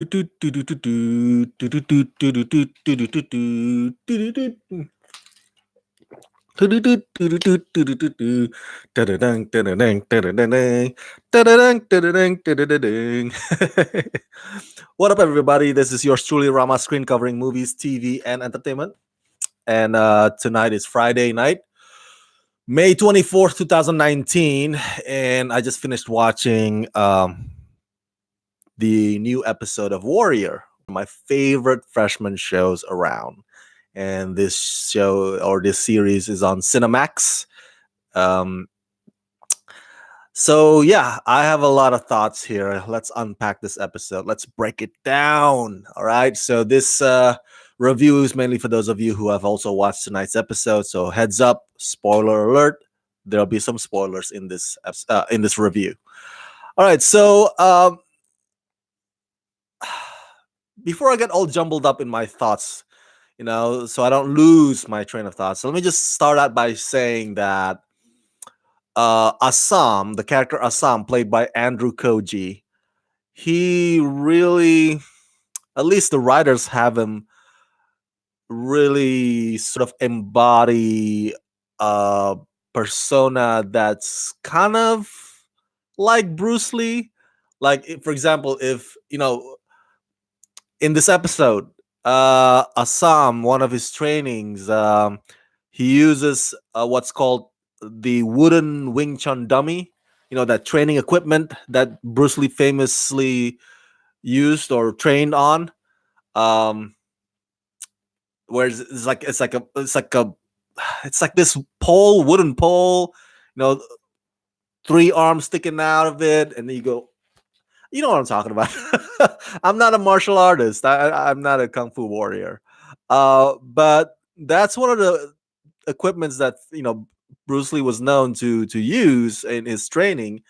What up, everybody? This is yours truly, Rama, screen covering movies, TV, and entertainment. And tonight is Friday night, May 24th, 2019. And I just finished watching the new episode of Warrior, my favorite freshman shows around. And this show or this series is on Cinemax. Um, so yeah, I have a lot of thoughts here. Let's unpack this episode. Let's break it down. All right. So this review is mainly for those of you who have also watched tonight's episode. So heads up, spoiler alert. There'll be some spoilers in this review. All right. So before I get all jumbled up in my thoughts, so I don't lose my train of thoughts. So let me just start out by saying that Assam, the character Assam, played by Andrew Koji, he really, at least the writers have him really sort of embody a persona that's kind of like Bruce Lee. Like, for example, if, in this episode, Assam, one of his trainings, he uses what's called the wooden Wing Chun dummy. That training equipment that Bruce Lee famously used or trained on. Um, where it's like this pole, wooden pole. You know, three arms sticking out of it, and then you go. You know what I'm talking about. I'm not a martial artist. I'm not a kung fu warrior. But that's one of the equipments that Bruce Lee was known to use in his training.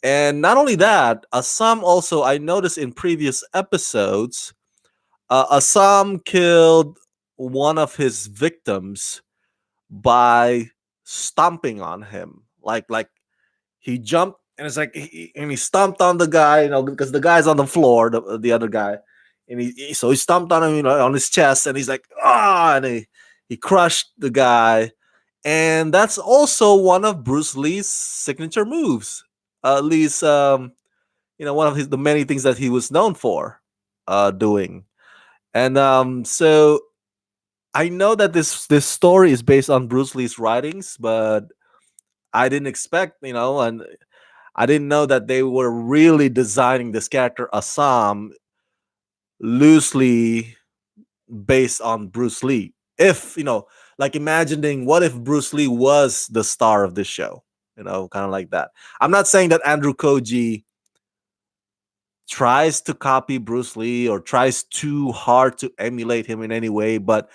And not only that, Assam also, I noticed in previous episodes, Assam killed one of his victims by stomping on him. Like he jumped and it's like he stomped on the guy, because the guy's on the floor, the other guy, and so he stomped on him, on his chest, and he's like, and he crushed the guy, and that's also one of Bruce Lee's signature moves. At least, one of the many things that he was known for, doing, and so I know that this story is based on Bruce Lee's writings, but I didn't expect, and I didn't know that they were really designing this character Assam loosely based on Bruce Lee. If, like imagining what if Bruce Lee was the star of this show, kind of like that. I'm not saying that Andrew Koji tries to copy Bruce Lee or tries too hard to emulate him in any way, but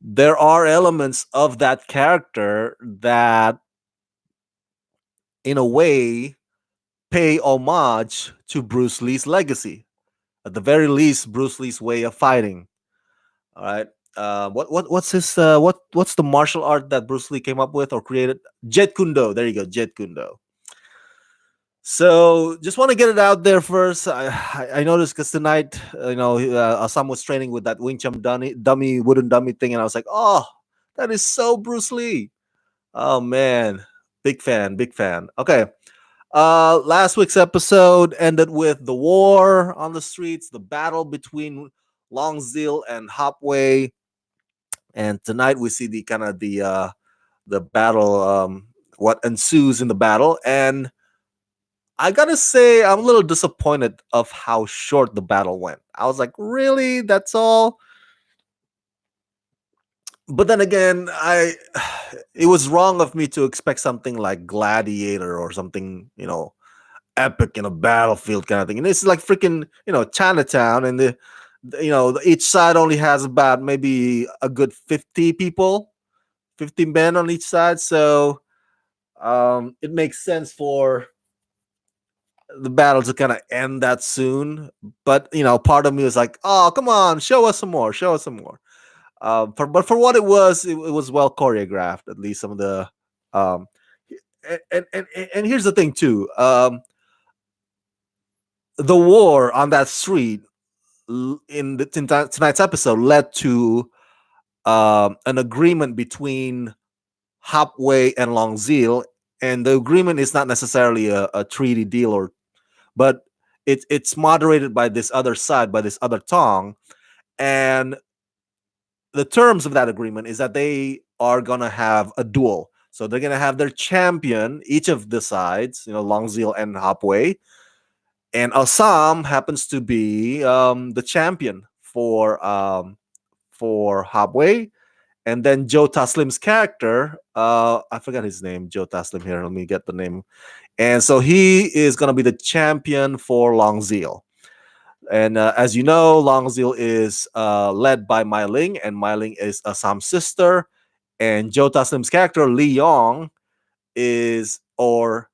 there are elements of that character that, in a way, pay homage to Bruce Lee's legacy. At the very least, Bruce Lee's way of fighting. All right. What's the martial art that Bruce Lee came up with or created? Jet Kundo. There you go, Jet Kundo. So just want to get it out there first. I noticed because tonight, Assam was training with that Wing Chun dummy, wooden dummy thing, and I was like, oh, that is so Bruce Lee. Oh man, big fan, big fan. Okay. Last week's episode ended with the war on the streets, the battle between Longzil and Hopway, and tonight we see the battle, what ensues in the battle, and I gotta say I'm a little disappointed of how short the battle went. I was like, really? That's all? But then again, it was wrong of me to expect something like Gladiator or something, epic in a battlefield kind of thing. And it's like freaking, Chinatown, and each side only has about maybe a good 50 people, 50 men on each side. So it makes sense for the battle to kind of end that soon. But part of me was like, oh, come on, show us some more, show us some more. But for what it was well choreographed. At least some of the um, and here's the thing too. The war on that street, tonight's episode led to an agreement between Hopway and Longzil, and the agreement is not necessarily a treaty deal, but it's moderated by this other side, by this other Tong, and the terms of that agreement is that they are gonna have a duel. So they're gonna have their champion, each of the sides, Longzil and Hopway, and Assam happens to be the champion for Hopway, and then Joe Taslim's character, I forgot his name, Joe Taslim here. Let me get the name. And so he is going to be the champion for Longzil. And as you know, Longzil is led by Mai Ling, and Mai Ling is Assam's sister. And Joe Taslim's character, Lee Yong, is or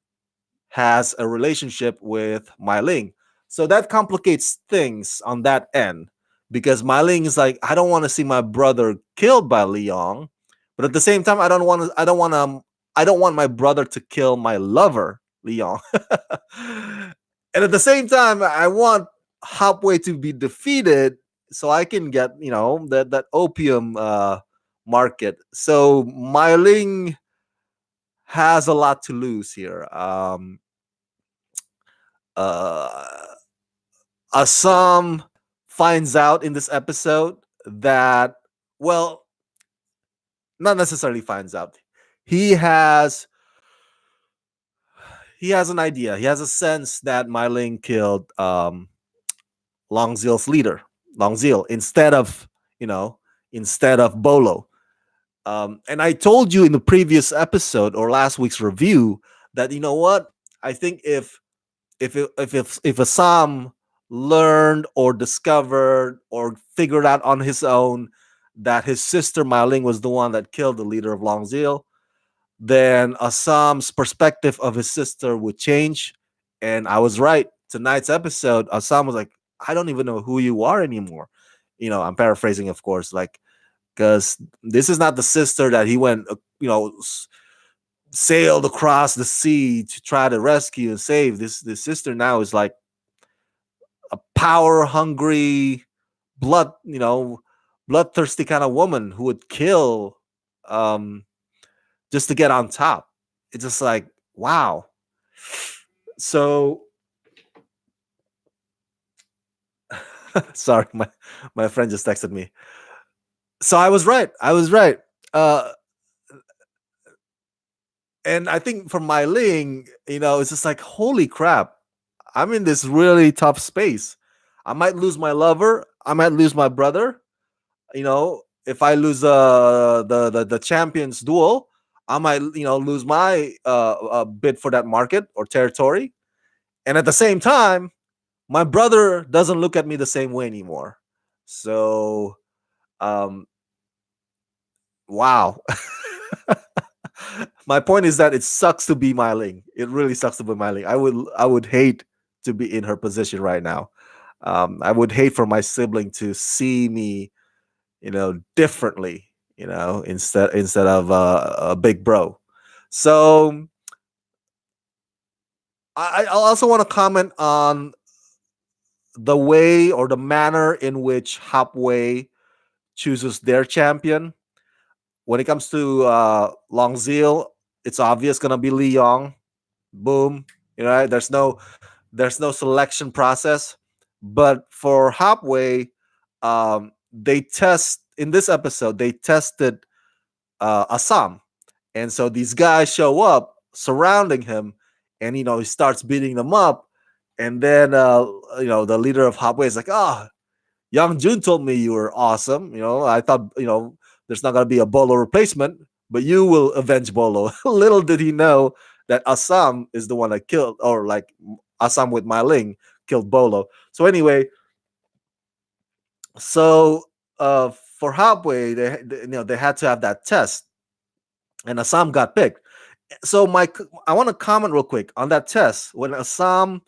has a relationship with Mai Ling. So that complicates things on that end because Mai Ling is like, I don't want to see my brother killed by Li Yong, but at the same time, I don't want my brother to kill my lover, Li Yong. And at the same time, I want Hopway to be defeated so I can get, that opium market. So Mai Ling has a lot to lose here. Uh, Assam finds out in this episode that, well, not necessarily finds out. He has an idea. He has a sense that Mai Ling killed Longzil's leader, Longzil, instead of Bolo. And I told you in the previous episode or last week's review that, you know what? I think if Assam learned or discovered or figured out on his own that his sister Mai Ling was the one that killed the leader of Longzil, then Assam's perspective of his sister would change. And I was right. Tonight's episode, Assam was like, I don't even know who you are anymore. I'm paraphrasing, of course, like, because this is not the sister that he went, sailed across the sea to try to rescue and save. This sister now is like a power hungry, bloodthirsty kind of woman who would kill just to get on top. It's just like, wow. So sorry, my friend just texted me. So I was right. And I think for Mai Ling, it's just like, holy crap, I'm in this really tough space. I might lose my lover. I might lose my brother. If I lose the champions duel, I might lose my bid for that market or territory. And at the same time, my brother doesn't look at me the same way anymore. So, wow. My point is that it sucks to be Mai Ling. It really sucks to be Mai Ling. I would hate to be in her position right now. I would hate for my sibling to see me, differently, instead of a big bro. So I also want to comment on the way or the manner in which Hopway chooses their champion. When it comes to Longzil, it's obvious gonna be Lee Yong. Boom. Right? There's no selection process. But for Hopway, they test in this episode, they tested Assam. And so these guys show up surrounding him, and he starts beating them up. And then the leader of Hopway is like, Young Jun told me you were awesome. I thought, there's not gonna be a Bolo replacement, but you will avenge Bolo. Little did he know that Assam is the one that killed, or like Assam with Mai Ling killed Bolo. So anyway, for Hopway, they had to have that test, and Assam got picked. So I want to comment real quick on that test when Assam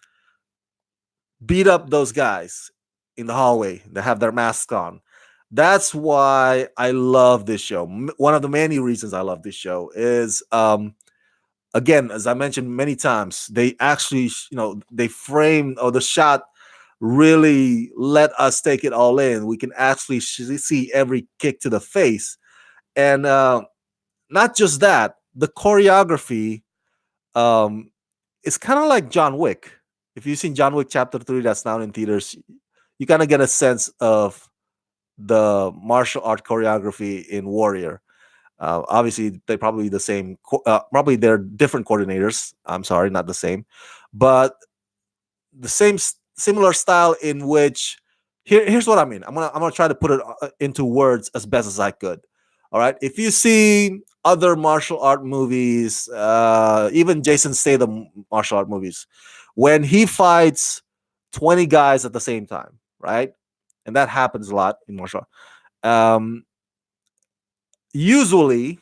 beat up those guys in the hallway that have their masks on. That's why I love this show. One of the many reasons I love this show is, again, as I mentioned many times, they actually, they frame or the shot really let us take it all in. We can actually see every kick to the face, and not just that, the choreography um, is kind of like John Wick. If you've seen John Wick Chapter 3, that's now in theaters, you kind of get a sense of the martial art choreography in Warrior. Obviously, they probably the same. Probably they're different coordinators. I'm sorry, not the same, but the same similar style in which here's what I mean. I'm gonna try to put it into words as best as I could. All right, if you see other martial art movies, even Jason Statham martial art movies, when he fights 20 guys at the same time, right? And that happens a lot in martial art. Usually,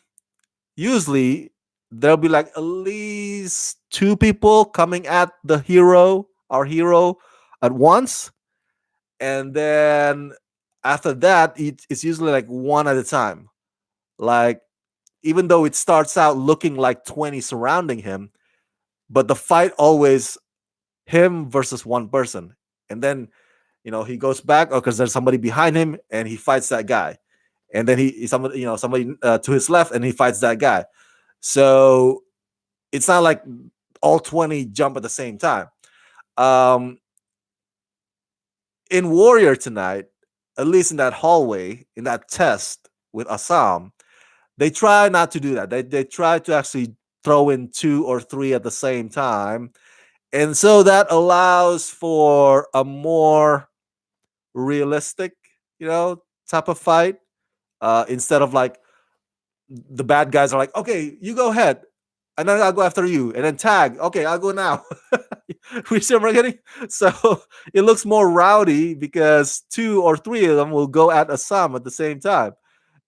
usually there'll be like at least two people coming at the hero, our hero, at once, and then after that, it's usually like one at a time. Like, even though it starts out looking like 20 surrounding him, but the fight always him versus one person, and then he goes back, because there's somebody behind him, and he fights that guy, and then somebody to his left, and he fights that guy. So it's not like all 20 jump at the same time. Um, in Warrior tonight, at least in that hallway, in that test with Assam, they try not to do that. They try to actually throw in two or three at the same time. And so that allows for a more realistic, type of fight. Instead of like the bad guys are like, okay, you go ahead, and then I'll go after you, and then tag. Okay, I'll go now. We see what we're getting. So it looks more rowdy because two or three of them will go at Assam at the same time,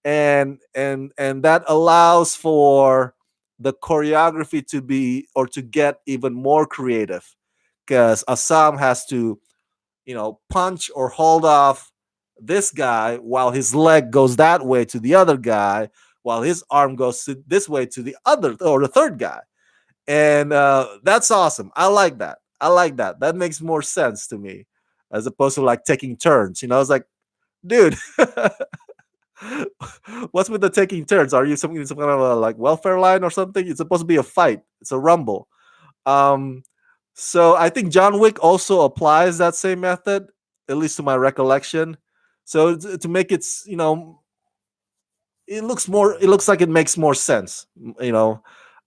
and that allows for the choreography to be or to get even more creative, because Assam has to punch or hold off this guy while his leg goes that way to the other guy, while his arm goes this way to the other or the third guy. And that's awesome. I like that. I like that. That makes more sense to me, as opposed to like taking turns. It's like, dude, what's with the taking turns? Are you some kind of a like welfare line or something? It's supposed to be a fight. It's a rumble. Um, so I think John Wick also applies that same method, at least to my recollection. So to make it, it looks more. It looks like it makes more sense.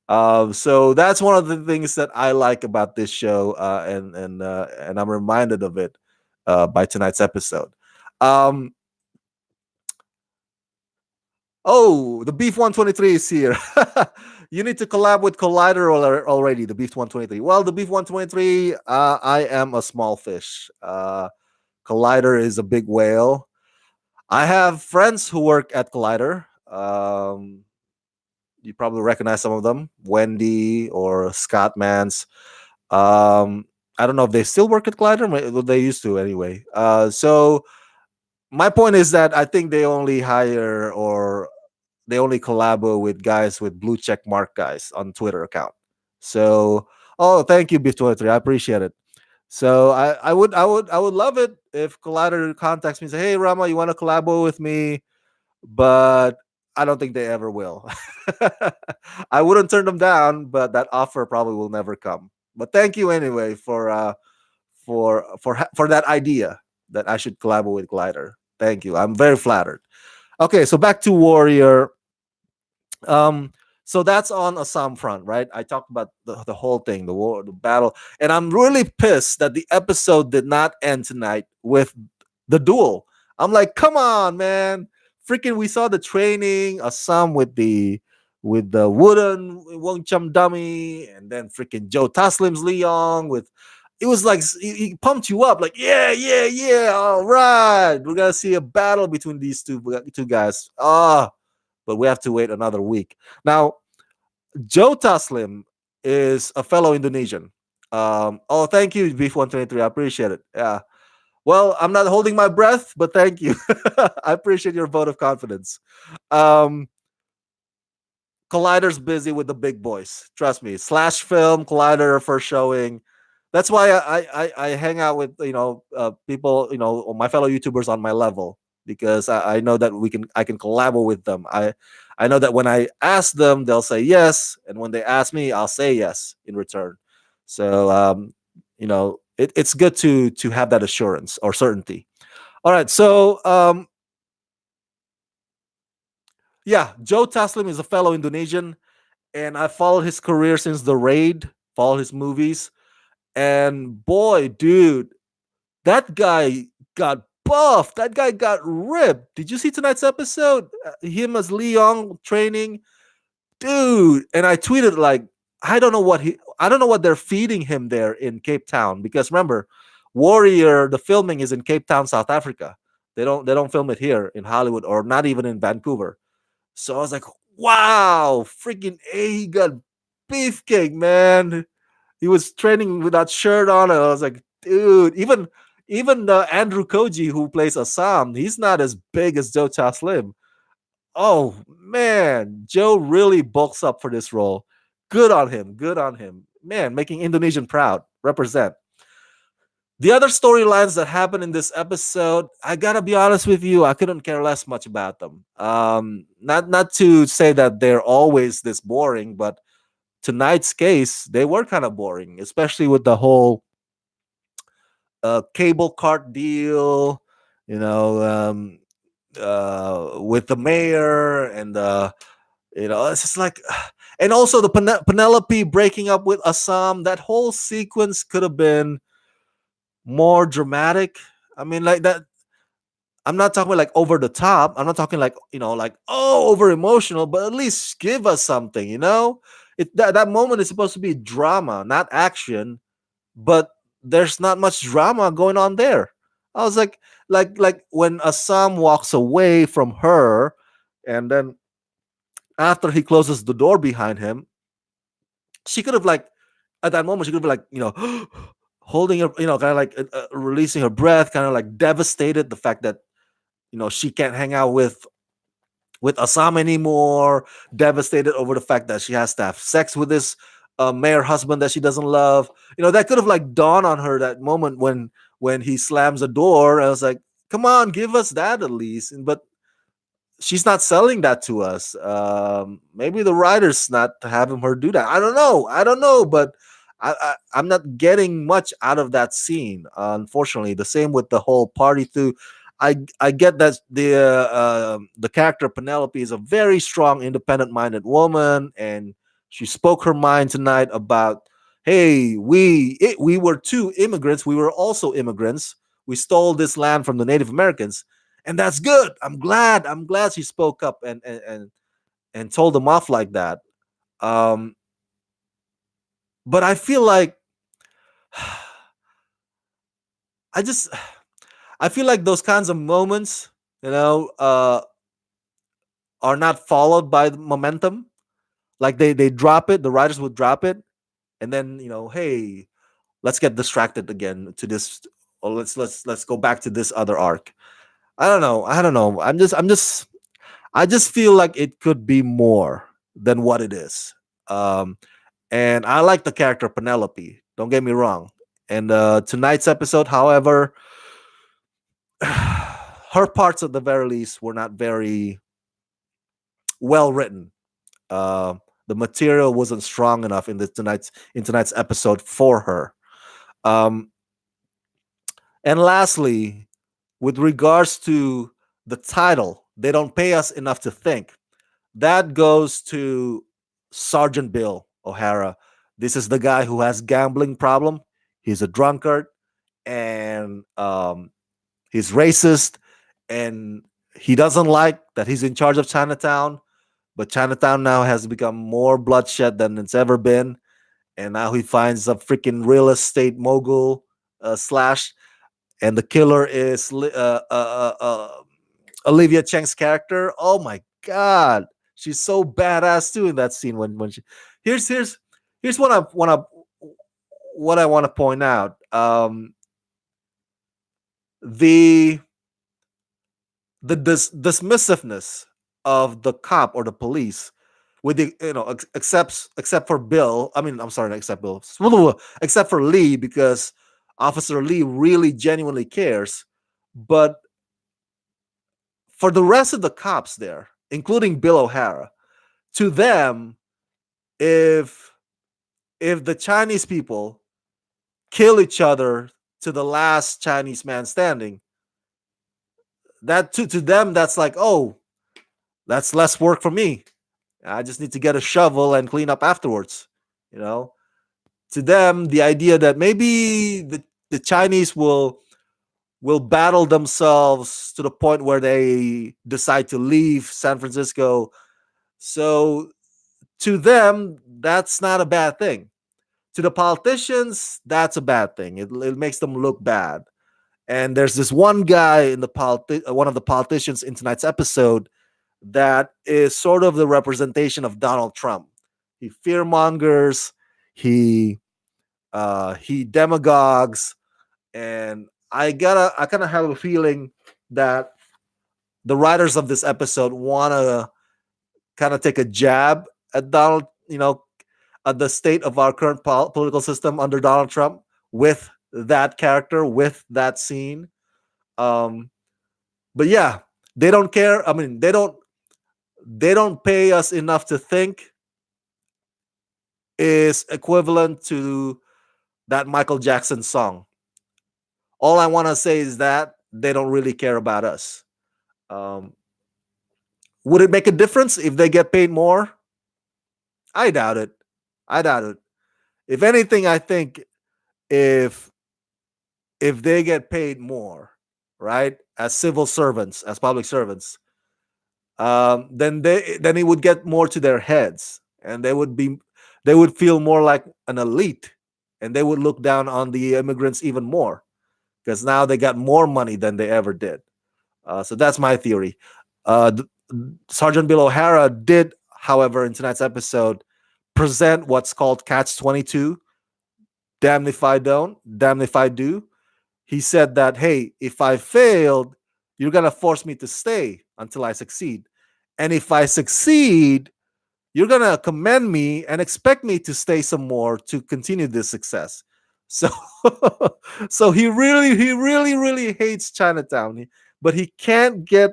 So that's one of the things that I like about this show, and I'm reminded of it by tonight's episode. Um, Oh, the Beef 123 is here. You need to collab with Collider already, the Beef 123. Well, the Beef 123, I am a small fish. Collider is a big whale. I have friends who work at Collider. You probably recognize some of them, Wendy or Scott Mans. I don't know if they still work at Collider. They used to anyway. So my point is that I think they only hire or they only collabo with guys with blue check mark guys on Twitter account. So, oh, thank you, Beef23. I appreciate it. So I would love it if Collider contacts me and say, hey Rama, you want to collabo with me? But I don't think they ever will. I wouldn't turn them down, but that offer probably will never come. But thank you anyway for that idea that I should collabo with Glider. Thank you. I'm very flattered. Okay, so back to Warrior. Um, so that's on Assam front, right? I talked about the whole thing, the war, the battle, and I'm really pissed that the episode did not end tonight with the duel. I'm like, come on, man! Freaking, we saw the training, Assam with the wooden Wong Chum dummy, and then freaking Joe Taslim's Leong with. It was like he pumped you up, like yeah, yeah, yeah. All right, we're gonna see a battle between these two guys. But we have to wait another week. Now, Joe Taslim is a fellow Indonesian. Oh, thank you, Beef 123. I appreciate it. Yeah. Well, I'm not holding my breath, but thank you. I appreciate your vote of confidence. Um, Collider's busy with the big boys. Trust me. Slash Film, Collider first showing. That's why I hang out with people, my fellow YouTubers on my level, because I know that I can collaborate with them. I know that when I ask them, they'll say yes, and when they ask me, I'll say yes in return. So it's good to have that assurance or certainty. All right, so yeah, Joe Taslim is a fellow Indonesian, and I followed his career since The Raid, followed his movies, and boy, dude, that guy got buff. That guy got ripped. Did you see tonight's episode? Him as Leon training, dude. And I tweeted like, I don't know what they're feeding him there in Cape Town, because remember, Warrior, the filming is in Cape Town, South Africa. They don't film it here in Hollywood, or not even in Vancouver. So I was like, wow, freaking A, he got beefcake, man. He was training with that shirt on, and I was like, dude, even Andrew Koji, who plays Assam, he's not as big as Joe Slim. Oh man, Joe really bulks up for this role. Good on him. Good on him. Man, making Indonesian proud. Represent. The other storylines that happened in this episode, I gotta be honest with you, I couldn't care less much about them. Not to say that they're always this boring, but tonight's case, they were kind of boring, especially with the whole cable cart deal, you know, with the mayor, and it's just like, and also the Penelope breaking up with Assam. That whole sequence could have been more dramatic. I mean, like that. I'm not talking like over the top. I'm not talking like like over emotional, but at least give us something. That moment is supposed to be drama, not action, but there's not much drama going on there. I was like when Assam walks away from her, and then after he closes the door behind him, she could have like at that moment she could have like holding her, kind of like releasing her breath, kind of like devastated the fact that she can't hang out with Assam anymore, devastated over the fact that she has to have sex with this mayor husband that she doesn't love. That could have like dawned on her that moment when he slams the door. I was like, come on, give us that at least. But she's not selling that to us. Maybe the writer's not having her do that. I don't know. I don't know, but I'm not getting much out of that scene. Unfortunately, the same with the whole party through. I get that the character Penelope is a very strong, independent-minded woman, and she spoke her mind tonight about, hey, we were two immigrants. We were also immigrants. We stole this land from the Native Americans, and that's good. I'm glad she spoke up and told them off like that. Um, but I feel like I just I feel like those kinds of moments, are not followed by the momentum. Like they drop it, the writers would drop it, and then hey, let's get distracted again to this, or let's go back to this other arc. I don't know. I don't know. I just feel like it could be more than what it is. Um, and I like the character Penelope. Don't get me wrong. And tonight's episode, however, her parts at the very least were not very well written. The material wasn't strong enough in tonight's episode for her. Um, and lastly, with regards to the title, they don't pay us enough to think. That goes to Sergeant Bill O'Hara. This is the guy who has gambling problem. He's a drunkard, and he's racist, and he doesn't like that he's in charge of Chinatown. But Chinatown now has become more bloodshed than it's ever been, and now he finds a freaking real estate mogul slash, and the killer is Olivia Cheng's character. Oh my god, she's so badass too in that scene when she. Here's what I want to point out. The dismissiveness of the cop or the police with the except for Bill. I mean, I'm sorry, not except Bill, except for Lee, because Officer Lee really genuinely cares. But for the rest of the cops there, including Bill O'Hara, to them, if the Chinese people kill each other to the last Chinese man standing, that to them that's like, oh, that's less work for me. I just need to get a shovel and clean up afterwards. You know, to them, the idea that maybe the Chinese will battle themselves to the point where they decide to leave San Francisco. So to them, that's not a bad thing. To the politicians, that's a bad thing. It makes them look bad. And there's this one guy in one of the politicians in tonight's episode that is sort of the representation of Donald Trump. He fearmongers, he demagogues, and I kind of have a feeling that the writers of this episode want to kind of take a jab at Donald, at the state of our current political system under Donald Trump with that character, with that scene. Um, but yeah, they don't care. I mean, they don't pay us enough to think is equivalent to that Michael Jackson song. All I want to say is that they don't really care about us. Um, would it make a difference if they get paid more? I doubt it. I doubt it. If anything, I think if they get paid more, right, as civil servants, as public servants, then it would get more to their heads, and they would feel more like an elite, and they would look down on the immigrants even more because now they got more money than they ever did. So that's my theory. Uh, Sergeant Bill O'Hara did, however, in tonight's episode, present what's called Catch 22. Damn if I don't, damn if I do. He said that, hey, if I failed, you're going to force me to stay until I succeed. And if I succeed, you're going to commend me and expect me to stay some more to continue this success. So so he really hates Chinatown, but he can't get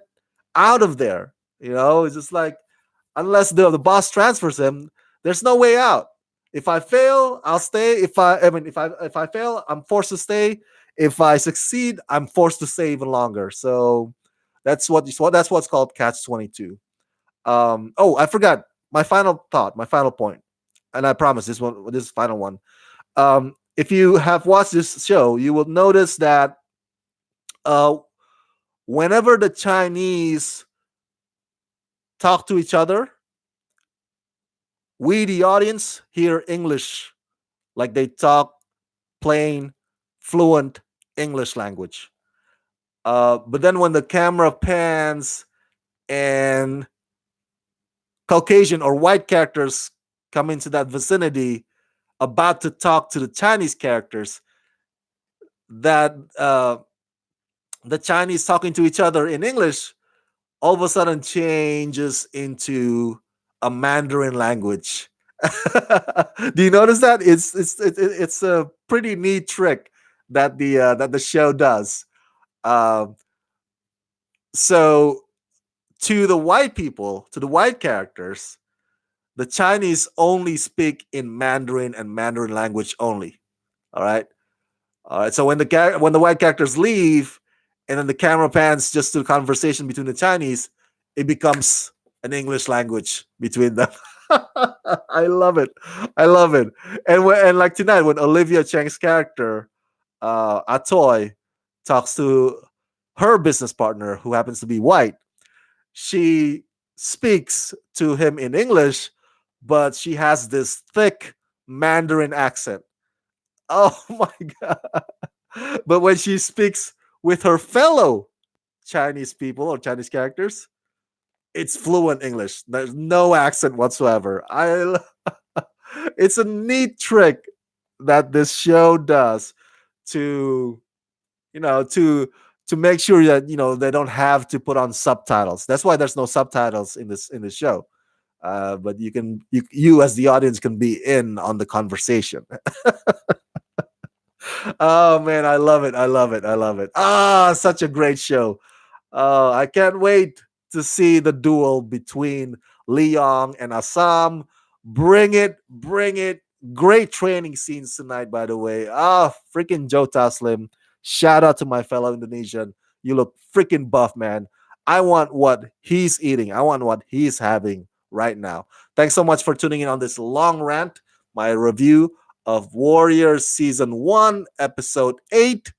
out of there. It's just like, unless the boss transfers him, there's no way out. If I fail, I'll stay. If I fail, I'm forced to stay. If I succeed, I'm forced to stay even longer. So that's what's called Catch 22. Oh, I forgot my final thought, my final point, and I promise this final one. If you have watched this show, you will notice that uh, whenever the Chinese talk to each other, we, the audience, hear English like they talk plain, fluent English language. But then when the camera pans and Caucasian or white characters come into that vicinity about to talk to the Chinese characters, that the Chinese talking to each other in English all of a sudden changes into a Mandarin language. Do you notice that? It's a pretty neat trick that the show does. Um, so to the white people, to the white characters, the Chinese only speak in Mandarin and Mandarin language only. All right. All right. So when the white characters leave, and then the camera pans just to the conversation between the Chinese, it becomes an English language between them. I love it. I love it. And like tonight, when Olivia Chang's character, Atoy, talks to her business partner, who happens to be white, she speaks to him in English, but she has this thick Mandarin accent. Oh my god! But when she speaks with her fellow Chinese people or Chinese characters, it's fluent English. There's no accent whatsoever. It's a neat trick that this show does to you know to make sure that they don't have to put on subtitles. That's why there's no subtitles in this show. But you as the audience can be in on the conversation. Oh man, I love it. I love it. I love it. Ah, such a great show. I can't wait to see the duel between Leong and Assam. Bring it, bring it. Great training scenes tonight, by the way. Ah, freaking Joe Taslim. Shout out to my fellow Indonesian. You look freaking buff, man. I want what he's eating. I want what he's having right now. Thanks so much for tuning in on this long rant. My review of Warriors Season 1, Episode 8,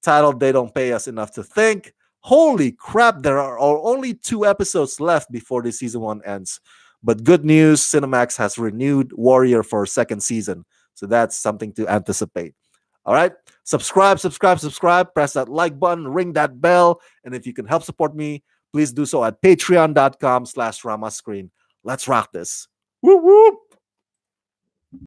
titled They Don't Pay Us Enough to Think. Holy crap, there are only 2 episodes left before the season 1 ends. But good news, Cinemax has renewed Warrior for a second season. So that's something to anticipate. All right. Subscribe, subscribe, subscribe. Press that like button, ring that bell. And if you can help support me, please do so at patreon.com/ramascreen. Let's rock this. Whoop, whoop.